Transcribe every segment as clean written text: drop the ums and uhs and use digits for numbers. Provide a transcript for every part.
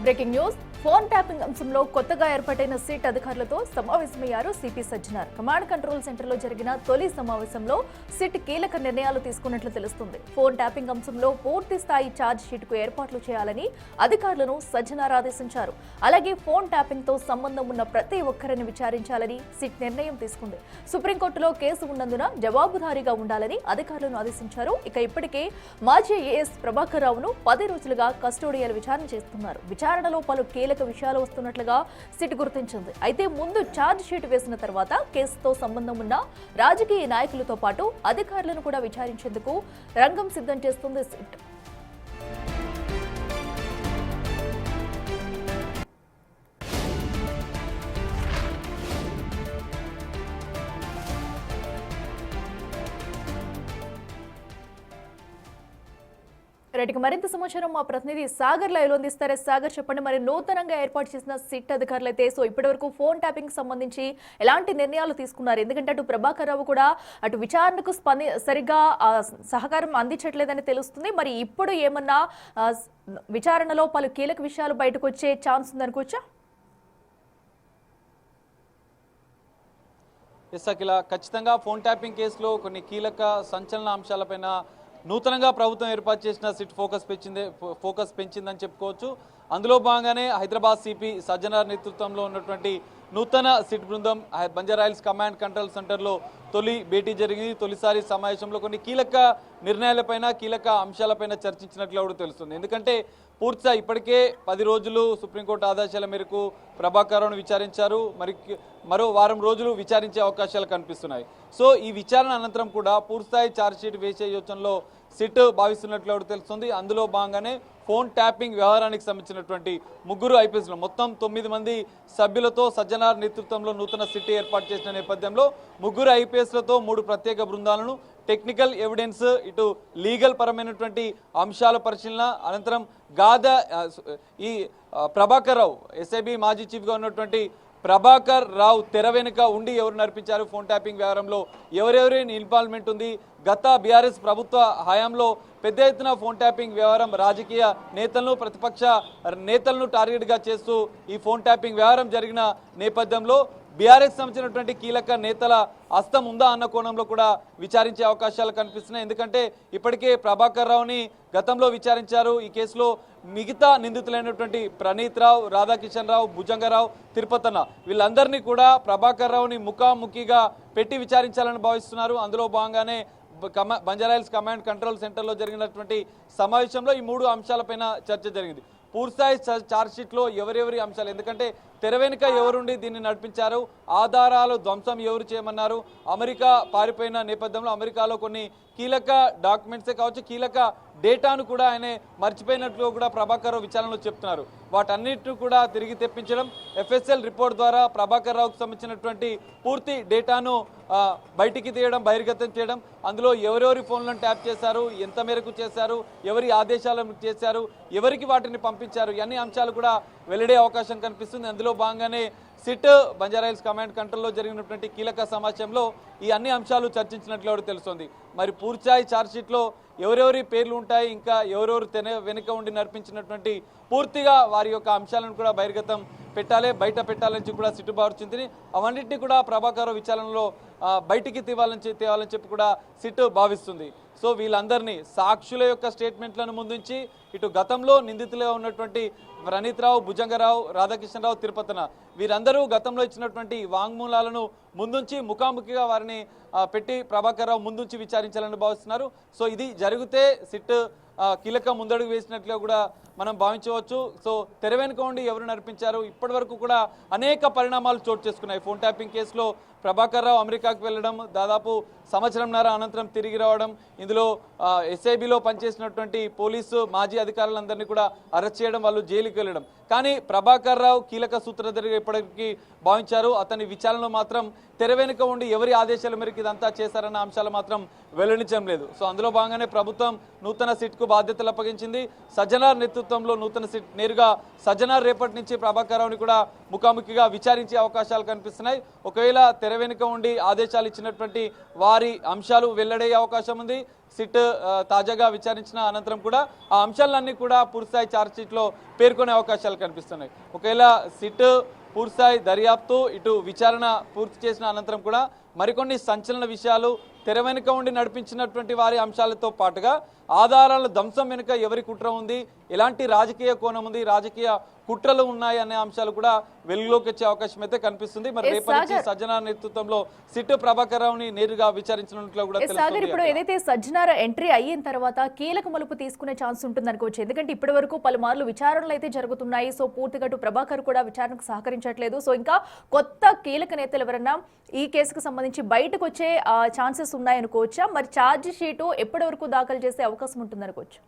Breaking news phone tapping అంశంలో కొత్తగా ఏర్పాటైన సిట్ అధికారులతో సమావేశమయ్యారు సిపి సజ్జనార్. కమాండ్ కంట్రోల్ సెంటర్లో జరిగిన తొలి సమావేశంలో సిట్ కీలక నిర్ణయాలు తీసుకున్నట్లు తెలుస్తుంది. ఫోన్ ట్యాపింగ్ అంశంలో పూర్తి స్థాయి ఛార్జ్ షీట్ కు ఏర్పాట్లు చేయాలని అధికారులను సజ్జనార్ ఆదేశించారు. అలాగే ఫోన్ ట్యాపింగ్ తో సంబంధం ఉన్న ప్రతి ఒక్కరిని విచారించాలని సిట్ నిర్ణయం తీసుకుంది. సుప్రీంకోర్టులో కేసు ఉన్నందున జవాబుదారీగా ఉండాలని అధికారులను ఆదేశించారు. ఇక ఇప్పటికే మాజీ ఏఎస్ ప్రభాకర్ రావును 10 రోజులుగా కస్టోడియల్ విచారణ చేస్తున్నారు. విచారణలో పలు కీలక విషయాలు వస్తున్నట్లుగా సిట్ గుర్తించింది. అయితే ముందు ఛార్జ్ షీట్ వేసిన తర్వాత కేసుతో సంబంధం ఉన్న రాజకీయ నాయకులతో పాటు అధికారులను కూడా విచారించేందుకు రంగం సిద్ధం చేస్తుంది సిట్. రైట్కి మరింత సమాచారం మా ప్రతినిధి సాగర్ లైవ్ లో అందిస్తారు. సాగర్, చెప్పండి, మరి నూతనంగా ఏర్పాటు చేసిన సిట్ అధికారులు అయితే ఇప్పటి వరకు ఫోన్ ట్యాపింగ్ సంబంధించి ఎలాంటి నిర్ణయాలు తీసుకున్నారు? ఎందుకంటే అటు ప్రభాకర్ రావు కూడా అటు విచారణకు సరిగా సహకారం అందించట్లేదని తెలుస్తుంది. మరి ఇప్పుడు ఏమన్నా విచారణలో పలు కీలక విషయాలు బయటకు వచ్చే ఛాన్స్ ఉందనుకోవచ్చా? అఖిల, ఖచ్చితంగా ఫోన్ ట్యాపింగ్ కేసులో కొన్ని కీలక సంచలన అంశాలపైన నూతనంగా ప్రభుత్వం ఏర్పాటు చేసిన సిట్ ఫోకస్ పెంచిందని చెప్పుకోవచ్చు. అందులో భాగంగానే హైదరాబాద్ సిపి సజ్జనార్ నేతృత్వంలో ఉన్నటువంటి నూతన సిట్ బృందం బంజారాహిల్స్ కమాండ్ కంట్రోల్ సెంటర్లో తొలి భేటీ జరిగింది. తొలిసారి సమావేశంలో కొన్ని కీలక నిర్ణయాలపైన కీలక అంశాలపైన చర్చించినట్లు కూడా తెలుస్తుంది. ఎందుకంటే పూర్తిగా ఇప్పటికే 10 రోజులు సుప్రీంకోర్టు ఆదేశాల మేరకు ప్రభాకర్ను విచారించారు. మరో వారం రోజులు విచారించే అవకాశాలు కనిపిస్తున్నాయి. సో ఈ విచారణ అనంతరం కూడా పూర్తిస్థాయి ఛార్జ్షీట్ వేసే యోచనలో సిట్ భావిస్తున్నట్లు కూడా తెలుస్తుంది. అందులో భాగంగానే ఫోన్ ట్యాపింగ్ వ్యవహారానికి సంబంధించినటువంటి 3 ఐపీఎస్లు మొత్తం 9 మంది సభ్యులతో సజ్జనార్ నేతృత్వంలో నూతన సిట్ ఏర్పాటు చేసిన నేపథ్యంలో 3 ఐపీఎస్లతో 3 ప్రత్యేక బృందాలను టెక్నికల్ ఎవిడెన్స్, ఇటు లీగల్ పరమైనటువంటి అంశాల పరిశీలన అనంతరం ఈ ప్రభాకర్ రావు ఎస్ఐబి మాజీ చీఫ్గా ఉన్నటువంటి ప్రభాకర్ రావు తెర వెనుక ఉండి ఎవరు నడిపించారు, ఫోన్ ట్యాపింగ్ వ్యవహారంలో ఎవరెవరి ఇన్వాల్వ్మెంట్ ఉంది, గత బీఆర్ఎస్ ప్రభుత్వ హయాంలో పెద్ద ఎత్తున ఫోన్ ట్యాపింగ్ వ్యవహారం రాజకీయ నేతలను ప్రతిపక్ష నేతలను టార్గెట్గా చేస్తూ ఈ ఫోన్ ట్యాపింగ్ వ్యవహారం జరిగిన నేపథ్యంలో బీఆర్ఎస్ సంబంధించినటువంటి కీలక నేతల హస్తం ఉందా అన్న కోణంలో కూడా విచారించే అవకాశాలు కనిపిస్తున్నాయి. ఎందుకంటే ఇప్పటికే ప్రభాకర్ రావుని గతంలో విచారించారు. ఈ కేసులో మిగతా నిందితులైనటువంటి ప్రణీత్ రావు, రాధాకిషన్ రావు, భుజంగరావు, తిరుపతన్న వీళ్ళందరినీ కూడా ప్రభాకర్ రావుని ముఖాముఖిగా పెట్టి విచారించాలని భావిస్తున్నారు. అందులో భాగంగానే బంజారాహిల్స్ కమాండ్ కంట్రోల్ సెంటర్లో జరిగినటువంటి సమావేశంలో ఈ 3 అంశాలపైన చర్చ జరిగింది. పూర్తిస్థాయి ఛార్జ్షీట్లో ఎవరెవరి అంశాలు, ఎందుకంటే తెర వెనుక ఎవరుండి దీన్ని నడిపించారు, ఆధారాలు ధ్వంసం ఎవరు చేయమన్నారు, అమెరికా పారిపోయిన నేపథ్యంలో అమెరికాలో కొన్ని కీలక డాక్యుమెంట్సే కావచ్చు, కీలక డేటాను కూడా ఆయన మర్చిపోయినట్లు కూడా ప్రభాకర్ రావు విచారణలో చెప్తున్నారు. వాటన్నిటిని కూడా తిరిగి తెప్పించడం, ఎఫ్ఎస్ఎల్ రిపోర్ట్ ద్వారా ప్రభాకర్ రావుకు సంబంధించినటువంటి పూర్తి డేటాను బయటికి తీయడం, బహిర్గతం చేయడం, అందులో ఎవరెవరి ఫోన్లను ట్యాప్ చేశారు, ఎంత మేరకు చేశారు, ఎవరి ఆదేశాలను చేశారు, ఎవరికి వాటిని పంపించారు, ఇవన్నీ అంశాలు కూడా వెల్లడే అవకాశం కనిపిస్తుంది. అందులో భాగంగానే సిట్ బంజారాహిల్స్ కమాండ్ కంట్రోల్లో జరిగినటువంటి కీలక సమావేశంలో ఈ అన్ని అంశాలు చర్చించినట్లు తెలుస్తుంది. మరి పూర్తిస్థాయి ఛార్జ్షీట్లో ఎవరెవరి పేర్లు ఉంటాయి, ఇంకా ఎవరెవరు వెనుక ఉండి నడిపించినటువంటి పూర్తిగా వారి యొక్క అంశాలను కూడా బహిర్గతం బయట పెట్టాలని కూడా సిట్ భావించింది. అవన్నింటినీ కూడా ప్రభాకర్ విచారణలో బయటికి తేవాలని చెప్పి కూడా సిట్ భావిస్తుంది. సో వీళ్ళందరినీ సాక్షుల యొక్క స్టేట్మెంట్లను ముందుంచి ఇటు గతంలో నిందితులుగా ఉన్నటువంటి ప్రణీత్ రావు, భుజంగరావు, రాధాకిషన్ రావు, తిరుపతన వీరందరూ గతంలో ఇచ్చినటువంటి వాంగ్మూలాలను ముందుంచి ముఖాముఖిగా వారిని పెట్టి ప్రభాకర్ రావు ముందుంచి విచారించాలని భావిస్తున్నారు. సో ఇది జరిగితే సిట్ కీలక ముందడుగు వేసినట్లుగా కూడా మనం భావించవచ్చు. సో తెర వెనుక ఉండి ఎవరు నడిపించారు, ఇప్పటి వరకు కూడా అనేక పరిణామాలు చోటు చేసుకున్నాయి. ఫోన్ ట్యాపింగ్ కేసులో ప్రభాకర్ రావు అమెరికాకు వెళ్ళడం, దాదాపు సంవత్సరంన్నర అనంతరం తిరిగి రావడం, ఇందులో ఎస్ఐబిలో పనిచేసినటువంటి పోలీసు మాజీ అధికారులందరినీ కూడా అరెస్ట్ చేయడం, వాళ్ళు జైలుకి వెళ్ళడం. కానీ ప్రభాకర్ రావు కీలక సూత్రధారిగా ఇప్పటికీ భావించారు. అతని విచారణలో మాత్రం తెర వెనుక ఉండి ఎవరి ఆదేశాల మేరకు ఇదంతా చేశారన్న అంశాలు మాత్రం వెల్లడించడం లేదు. సో అందులో భాగంగానే ప్రభుత్వం నూతన సిట్కు బాధ్యతలు అప్పగించింది. సజ్జనార్ నేతృత్వంలో నూతన సిట్ నేరుగా సజ్జనార్ రేపటి నుంచి ప్రభాకర్ రావుని కూడా ముఖాముఖిగా విచారించే అవకాశాలు కనిపిస్తున్నాయి. ఒకవేళ తెర వెనుక ఉండి ఆదేశాలు ఇచ్చినటువంటి వారి అంశాలు వెల్లడయ్యే అవకాశం ఉంది. సిట్ తాజాగా విచారించిన అనంతరం కూడా ఆ అంశాలన్నీ కూడా పూర్తిస్థాయి ఛార్జ్షీట్లో పేర్కొనే అవకాశాలు కనిపిస్తున్నాయి. ఒకవేళ సిట్ పూర్తిస్థాయి దర్యాప్తు ఇటు విచారణ పూర్తి చేసిన అనంతరం కూడా మరికొన్ని సంచలన విషయాలు తెర వెనుక ఉండి నడిపించినటువంటి వారి అంశాలతో పాటుగా ఆధారాల ధ్వంసం వెనుక ఎవరి కుట్ర ఉంది, ఎలాంటి రాజకీయ కోణం ఉంది, రాజకీయ కుట్రలు ఉన్నాయి అనే అంశాలు కూడా వెలుగులోకి వచ్చే అవకాశం అయితే కనిపిస్తుంది. మరి రేపటి నుంచి సజ్జనార్ నేతృత్వంలో సిట్ ప్రభాకర్ రావుని నేరుగా విచారించినట్లు కూడా తెలుస్తుంది. ఇప్పుడు ఏదైతే సజ్జనార్ ఎంట్రీ అయిన తర్వాత కీలక మలుపు తీసుకునే ఛాన్స్ ఉంటుంది అనుకోవచ్చు. ఎందుకంటే ఇప్పటి వరకు పలుమార్లు విచారణలు అయితే జరుగుతున్నాయి. సో పూర్తిగా ప్రభాకర్ కూడా విచారణకు సహకరించట్లేదు. సో ఇంకా కొత్త కీలక నేతలు ఎవరన్నా ఈ కేసుకు సంబంధించి బయటకు వచ్చే ఛాన్సెస్ ఉన్నాయనుకోవచ్చా? మరి ఛార్జ్ షీటు ఎప్పటి వరకు దాఖలు చేసే అవకాశం ఉంటుంది అనుకోవచ్చు?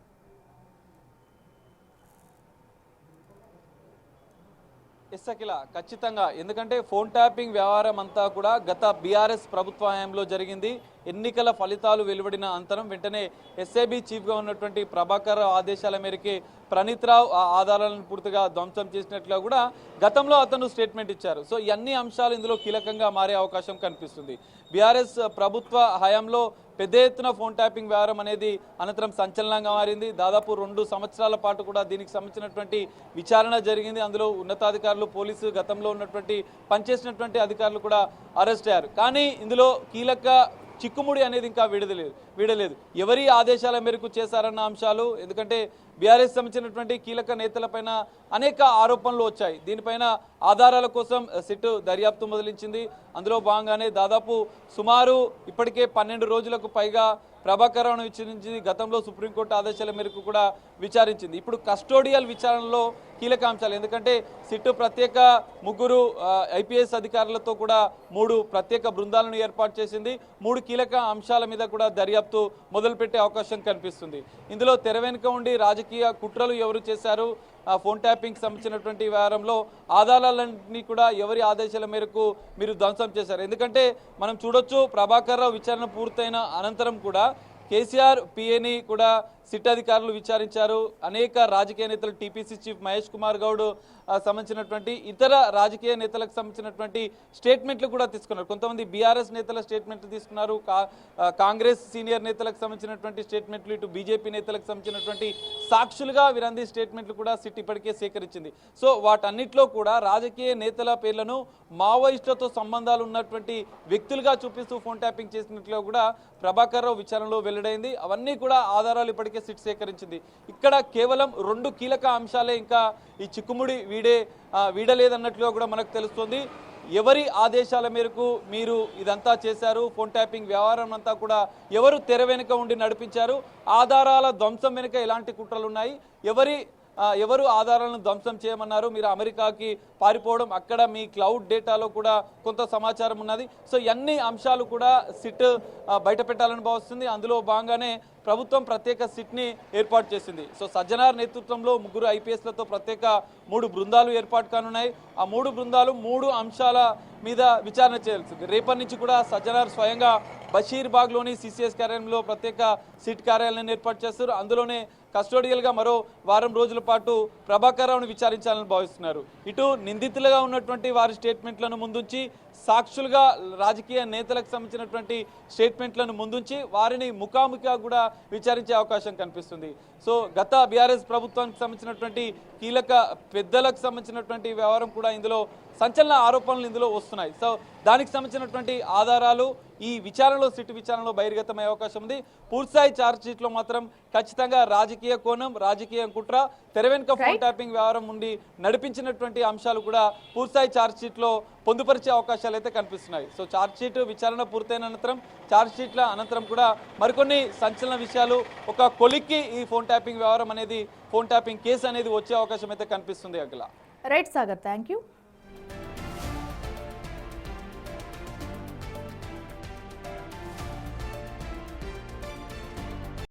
ఎస్ అఖిల, ఖచ్చితంగా. ఎందుకంటే ఫోన్ ట్యాపింగ్ వ్యవహారం అంతా కూడా గత బీఆర్ఎస్ ప్రభుత్వ హయాంలో జరిగింది. ఎన్నికల ఫలితాలు వెలువడిన అనంతరం వెంటనే ఎస్ఐబి చీఫ్గా ఉన్నటువంటి ప్రభాకర్ ఆదేశాల మేరకి ప్రణీత్ రావు ఆ ఆధారాలను పూర్తిగా ధ్వంసం చేసినట్లుగా కూడా గతంలో అతను స్టేట్మెంట్ ఇచ్చారు. సో ఈ అన్ని అంశాలు ఇందులో కీలకంగా మారే అవకాశం కనిపిస్తుంది. బీఆర్ఎస్ ప్రభుత్వ హయాంలో పెద్ద ఎత్తున ఫోన్ ట్యాపింగ్ వ్యవహారం అనేది అనంతరం సంచలనంగా మారింది. దాదాపు 2 సంవత్సరాల పాటు కూడా దీనికి సంబంధించినటువంటి విచారణ జరిగింది. అందులో ఉన్నతాధికారులు, పోలీసు, గతంలో ఉన్నటువంటి పనిచేసినటువంటి అధికారులు కూడా అరెస్ట్ అయ్యారు. కానీ ఇందులో కీలక చిక్కుముడి అనేది ఇంకా వీడలేదు. ఎవరి ఆదేశాల మేరకు చేశారన్న అంశాలు. ఎందుకంటే బీఆర్ఎస్ సంబంధించినటువంటి కీలక నేతలపైన అనేక ఆరోపణలు వచ్చాయి. దీనిపైన ఆధారాల కోసం సిట్ దర్యాప్తు మొదలించింది. అందులో భాగంగానే దాదాపు సుమారు ఇప్పటికే 12 రోజులకు పైగా ప్రభాకర్ రావును విచారించింది. గతంలో సుప్రీంకోర్టు ఆదేశాల మేరకు కూడా విచారించింది. ఇప్పుడు కస్టోడియల్ విచారణలో కీలక అంశాలు. ఎందుకంటే సిట్ ప్రత్యేక 3 ఐపీఎస్ అధికారులతో కూడా 3 ప్రత్యేక బృందాలను ఏర్పాటు చేసింది. 3 కీలక అంశాల మీద కూడా దర్యాప్తు మొదలుపెట్టే అవకాశం కనిపిస్తుంది. ఇందులో తెర వెనుక ఉండి రాజకీయ కుట్రలు ఎవరు చేశారు, ఫోన్ ట్యాపింగ్ సంబంధించినటువంటి వ్యవహారంలో ఆధారాలన్నీ కూడా ఎవరి ఆదేశాల మేరకు మీరు ధ్వంసం చేశారు. ఎందుకంటే మనం చూడొచ్చు, ప్రభాకర్ రావు విచారణ పూర్తయిన అనంతరం కూడా కేసీఆర్ పిఏని కూడా సిట్ అధికారులు విచారించారు. అనేక రాజకీయ నేతలు, టీపీసీ చీఫ్ మహేష్ కుమార్ గౌడ్ సంబంధించినటువంటి ఇతర రాజకీయ నేతలకు సంబంధించినటువంటి స్టేట్మెంట్లు కూడా తీసుకున్నారు. కొంతమంది బీఆర్ఎస్ నేతల స్టేట్మెంట్లు తీసుకున్నారు. కాంగ్రెస్ సీనియర్ నేతలకు సంబంధించినటువంటి స్టేట్మెంట్లు, ఇటు బీజేపీ నేతలకు సంబంధించినటువంటి సాక్షులుగా వీరందరి స్టేట్మెంట్లు కూడా సిట్ ఇప్పటికే సేకరించింది. సో వాటన్నిటిలో కూడా రాజకీయ నేతల పేర్లను మావోయిస్టులతో సంబంధాలు ఉన్నటువంటి వ్యక్తులుగా చూపిస్తూ ఫోన్ ట్యాపింగ్ చేసినట్లుగా కూడా ప్రభాకర్ రావు విచారణలో వెల్లడైంది. అవన్నీ కూడా ఆధారాలు ఇప్పటికే సిట్ సేకరించింది. ఇక్కడ కేవలం 2 కీలక అంశాలే ఇంకా ఈ చిక్కుముడి వీడలేదన్నట్లుగా కూడా మనకు తెలుస్తుంది. ఎవరి ఆదేశాల మేరకు మీరు ఇదంతా చేశారు, ఫోన్ ట్యాపింగ్ వ్యవహారం అంతా కూడా ఎవరు తెర వెనుక ఉండి నడిపించారు, ఆధారాల ధ్వంసం వెనుక ఎలాంటి కుట్రలు ఉన్నాయి, ఎవరు ఆధారాలను ధ్వంసం చేయమన్నారు, మీరు అమెరికాకి పారిపోవడం, అక్కడ మీ క్లౌడ్ డేటాలో కూడా కొంత సమాచారం ఉన్నది. సో అన్ని అంశాలు కూడా సిట్ బయట పెట్టాలని భావిస్తుంది. అందులో భాగంగానే ప్రభుత్వం ప్రత్యేక సిట్ని ఏర్పాటు చేసింది. సో సజ్జనార్ నేతృత్వంలో 3 ఐపీఎస్లతో ప్రత్యేక 3 బృందాలు ఏర్పాటు కానున్నాయి. ఆ 3 బృందాలు 3 అంశాల మీద విచారణ చేయాల్సింది. రేపటి నుంచి కూడా సజ్జనార్ స్వయంగా బషీర్బాగ్లోని సిసిఎస్ కార్యాలయంలో ప్రత్యేక సిట్ కార్యాలయాన్ని ఏర్పాటు చేస్తారు. అందులోనే కస్టోడియల్గా మరో వారం రోజుల పాటు ప్రభాకర్ రావును విచారించాలని భావిస్తున్నారు. ఇటు నిందితులుగా ఉన్నటువంటి వారి స్టేట్మెంట్లను ముందుంచి, సాక్షులుగా రాజకీయ నేతలకు సంబంధించినటువంటి స్టేట్మెంట్లను ముందుంచి వారిని ముఖాముఖిగా కూడా విచారించే అవకాశం కనిపిస్తుంది. సో గత బీఆర్ఎస్ ప్రభుత్వానికి సంబంధించినటువంటి కీలక పెద్దలకు సంబంధించినటువంటి వ్యవహారం కూడా ఇందులో సంచలన ఆరోపణలు ఇందులో వస్తున్నాయి. సో దానికి సంబంధించినటువంటి ఆధారాలు ఈ విచారణలో, సిట్ విచారణలో బహిర్గతమయ్యే అవకాశం ఉంది. పూర్తిస్థాయి ఛార్జ్ షీట్లో మాత్రం ఖచ్చితంగా రాజకీయ కోణం, రాజకీయ కుట్ర, తెర వెనుక ఫోన్ ట్యాపింగ్ వ్యవహారం ఉండి నడిపించినటువంటి అంశాలు కూడా పూర్తిస్థాయి ఛార్జ్ షీట్లో పొందుపరిచే అవకాశాలు అయితే కనిపిస్తున్నాయి. సో ఛార్జ్ షీట్ విచారణ పూర్తయిన అనంతరం, ఛార్జ్ షీట్ల అనంతరం కూడా మరికొన్ని సంచలన విషయాలు, ఒక కొలిక్కి ఈ ఫోన్ ట్యాపింగ్ వ్యవహారం అనేది, ఫోన్ ట్యాపింగ్ కేసు అనేది వచ్చే అవకాశం అయితే కనిపిస్తుంది. Akhila. Right Sagar, thank you.